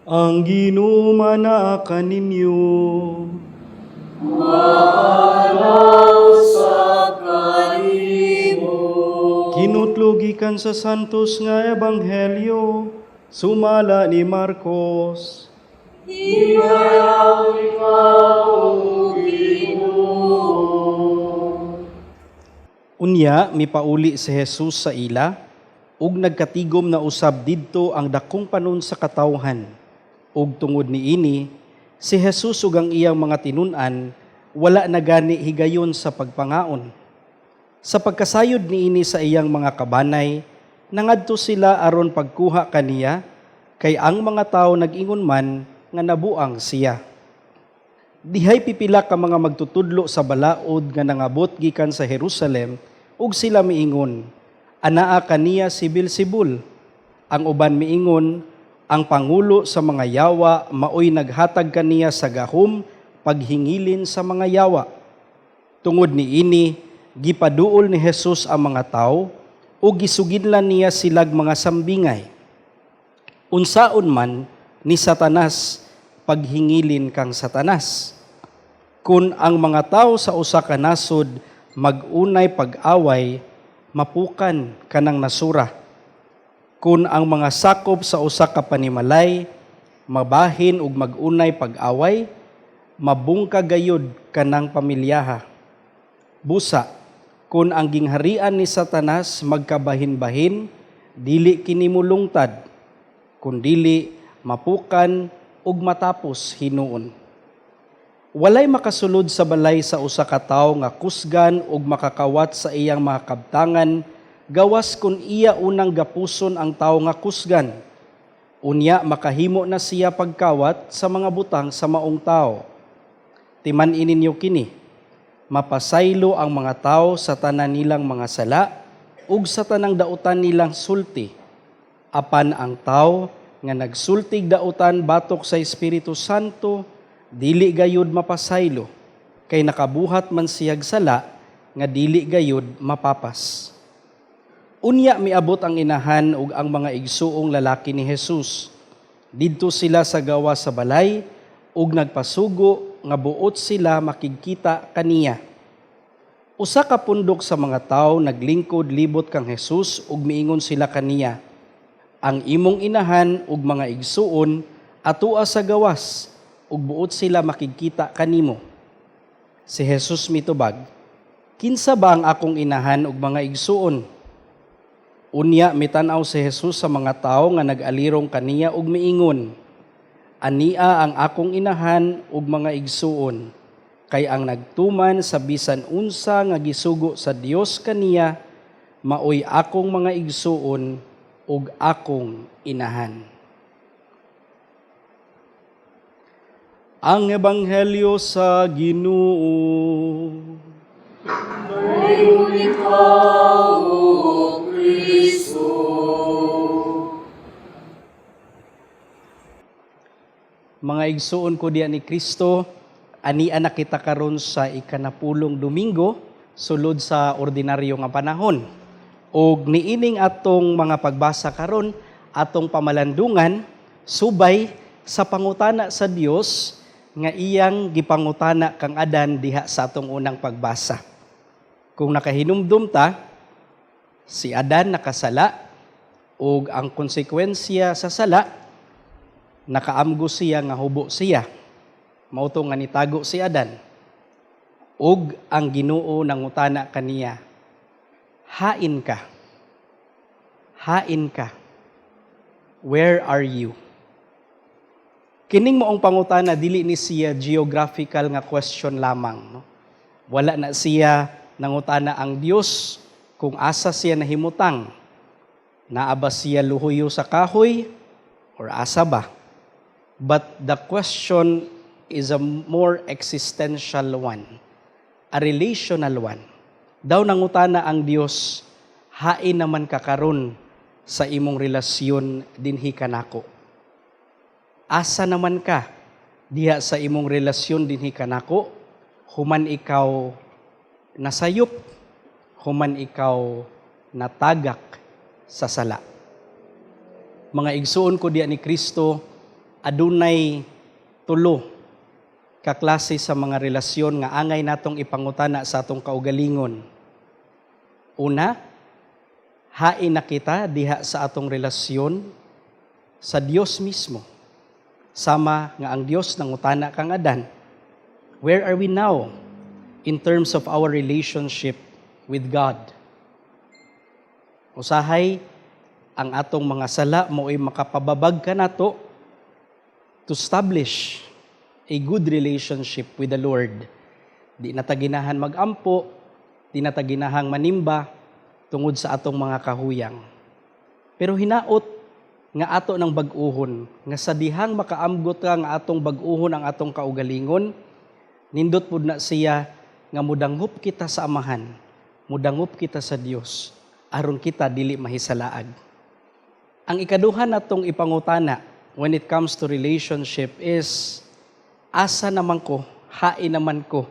ang ginumana kaninyo. Maalaw sa kanimo. Kinutlugikan sa santos nga ebanghelyo, sumala ni Marcos. Hinayaw ikaw, Ginoo. Unya, mipauli si Jesus sa ila, ug nagkatigom na usab didto ang dakong panon sa katawhan. Ug tungod niini, si Jesus ug ang iyang mga tinun-an, wala na gani higayon sa pagpangaon. Sa pagkasayod niini sa iyang mga kabanay, nangadto sila aron pagkuha kaniya, kay ang mga tao nag-ingon man nga nabuang siya. Dihay pipila ka mga magtutudlo sa balaod nga nangabot gikan sa Jerusalem, ug sila miingon, anaa kaniya si Beelzebul. Ang uban miingon, ang pangulo sa mga yawa maoy naghatag kaniya sa gahom paghingilin sa mga yawa. Tungod niini, gipaduol ni Jesus ang mga tao ug gisugidlan niya silag mga sambingay. Unsaon man ni Satanas paghingilin kang Satanas. Kung ang mga tao sa usa ka nasod mag-unay pag-away, mapukan kanang nasura. Kung ang mga sakop sa usa ka panimalay mabahin ug mag-unay pag-away, mabungka gayud kanang pamilyaha. Busa, kung ang gingharian ni Satanas magkabahin-bahin, dili kini mulungtad, kundili mapukan ug matapos hinuon. Walay makasulod sa balay sa usa ka tawo nga kusgan ug makakawat sa iyang mga kabtangan, gawas kun iya unang gapuson ang tawo nga kusgan. Unya makahimo na siya pagkawat sa mga butang sa maong tawo. Timan ininyo kini, mapasaylo ang mga tawo sa tanan nilang mga sala ug sa tanang dautan nilang sulti. Apan ang tawo nga nagsultig dautan batok sa Espiritu Santo, dili gayud mapasaylo, kay nakabuhat man siyag sala nga dili gayud mapapas. Unya miabot ang inahan ug ang mga igsuong lalaki ni Jesus. Didto sila sa gawa sa balay ug nagpasugo nga buot sila makigkita kaniya. Usa ka pundok sa mga tawo naglingkod libot kang Jesus ug miingon sila kaniya, ang imong inahan ug mga igsuon atua sa gawas ug buot sila makigkita kanimo. Si Jesus mitubag, kinsa ba ang akong inahan ug mga igsuon? Unya mitan-aw si Jesus sa mga tawo nga nag-alirong kaniya ug miingon, ania ang akong inahan ug mga igsuon, kay ang nagtuman sa bisan unsa nga gisugo sa Dios kaniya, maoy akong mga igsuon ug akong inahan. Ang Ebanghelyo sa Ginoo. Mayon ikaw, O Kristo. Mga igsuon ko diyan ni Kristo, ania na kita karon sa ikanapulong Domingo, sulod sa ordinaryo nga panahon. Og niining atong mga pagbasa karon, atong pamalandungan, subay sa pangutana sa Dios nga iyang gipangutana kang Adan diha sa atong unang pagbasa. Kung nakahinumdum ta, si Adan nakasala ug ang konsekwensya sa sala, nakaamgo siya nga hubo siya. Mao to nga nitago si Adan. Ug ang Ginoo nangutana kaniya, hain ka. Hain ka. Where are you? Kining moong pangutana, dili ni siya geographical nga question lamang. No? Wala na siya nangutana ang Dios kung asa siya nahimutang. Naaba siya luhuyo sa kahoy or asa ba? But the question is a more existential one, a relational one. Daw nangutana ang Dios, hain naman ka karon sa imong relasyon dinhi kanako. Asa naman ka diha sa imong relasyon dinhi kanako, human ikaw nasayop, human ikaw natagak sa sala. Mga igsuon ko diha ni Kristo, adunay tulo ka klase sa mga relasyon nga angay natong ipangutana sa atong kaugalingon. Una, hain na kita diha sa atong relasyon sa Dios mismo. Sama nga ang Dios nangutana kang Adan, where are we now in terms of our relationship with God? Usahay, ang atong mga sala mo'y makapababag ka nato to establish a good relationship with the Lord. Di nataginahan magampo, di nataginahang manimba tungod sa atong mga kahuyang. Pero hinaot nga ato ng bag-uhon, nga sa dihang makaamgot ka nga atong bag-uhon ang atong kaugalingon, nindot pud na siya nga mudangup kita sa Amahan, mudangup kita sa Dios, aron kita dili mahisalaag. Ang ikaduha natong ipangutana when it comes to relationship is, asa naman ko, hain naman ko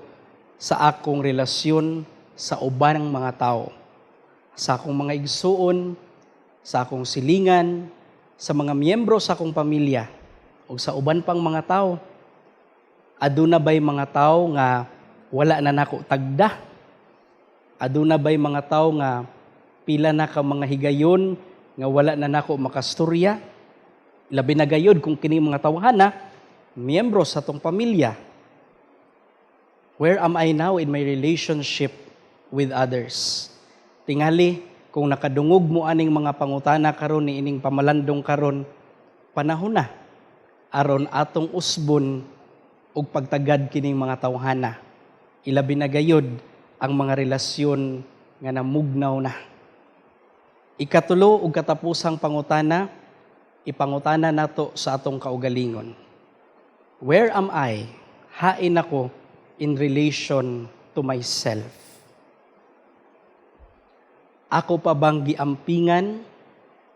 sa akong relasyon sa ubang mga tao, sa akong mga igsuon, sa akong silingan, sa mga miyembro sa akong pamilya, o sa uban pang mga tao. Aduna ba'y mga tao nga wala na nako tagda? Aduna ba'y mga tao nga pila na ka mga higayon nga wala na nako makastorya? Labi na gayod kung kini mga tawhana, miyembro sa atong pamilya. Where am I now in my relationship with others? Tingali, kung nakadungog mo aning mga pangutana karon ni ining pamalandong karon, panahon na aron atong usbon ug pagtagad kining mga tawhana. Ilabi na gayod ang mga relasyon nga namugnaw na. Ikatulo ug katapusang pangutana, ipangutana nato sa atong kaugalingon. Where am I? Hain ako in relation to myself. Ako pa bang giampingan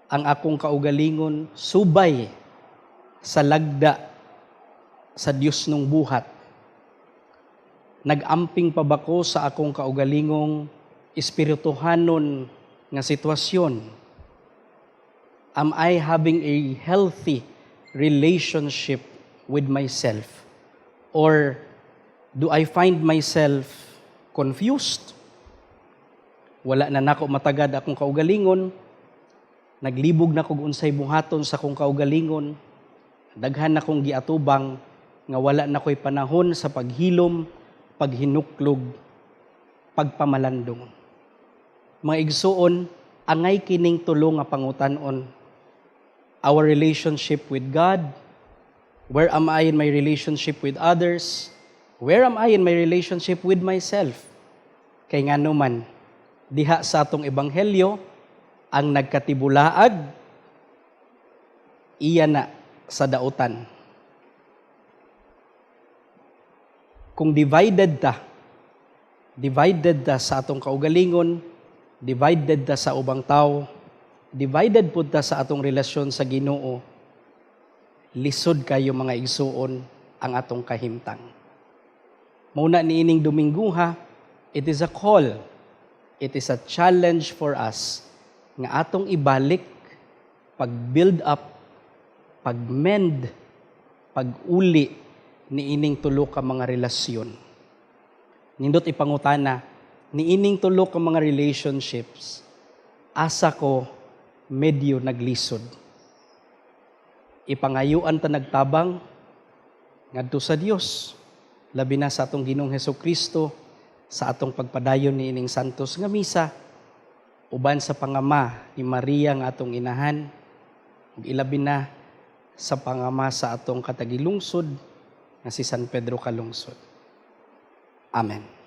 ang akong kaugalingon subay sa lagda sa Dios nung buhat? Nag-amping pa ba ko sa akong kaugalingong espirituhanon nga sitwasyon? Am I having a healthy relationship with myself? Or do I find myself confused? Wala na nako matagad akong kaugalingon. Naglibog na kog unsay buhaton sa akong kaugalingon. Daghan na kong giatubang nga wala na ko'y panahon sa paghilom, paghinuklog, pagpamalandong. Mga igsuon, angay kining tulo nga pangutanon. Our relationship with God, where am I in my relationship with others, where am I in my relationship with myself? Kay ngano man, diha sa atong ebanghelyo, ang nagkatibulaag, iya na sa dautan. Kung divided ta sa atong kaugalingon, divided ta sa ubang tao, divided pud ta sa atong relasyon sa Ginoo, lisod kayo mga igsuon ang atong kahimtang. Muna niining Domingguha, it is a call, it is a challenge for us nga atong ibalik, pag-build up, pag-mend, pag-uli niining tulo ka mga relasyon. Nindot ipangutana, niining tulo ka mga relationships, asa ko medyo naglisod. Ipangayuan ta nagtabang ngadto sa Dios, labi na sa atong Ginoong Hesukristo, sa atong pagpadayon niining santos nga misa, uban sa pangama ni Maria nga atong inahan, ug ilabi na sa pangama sa atong katagilungsod nga si San Pedro Kalungsod. Amen.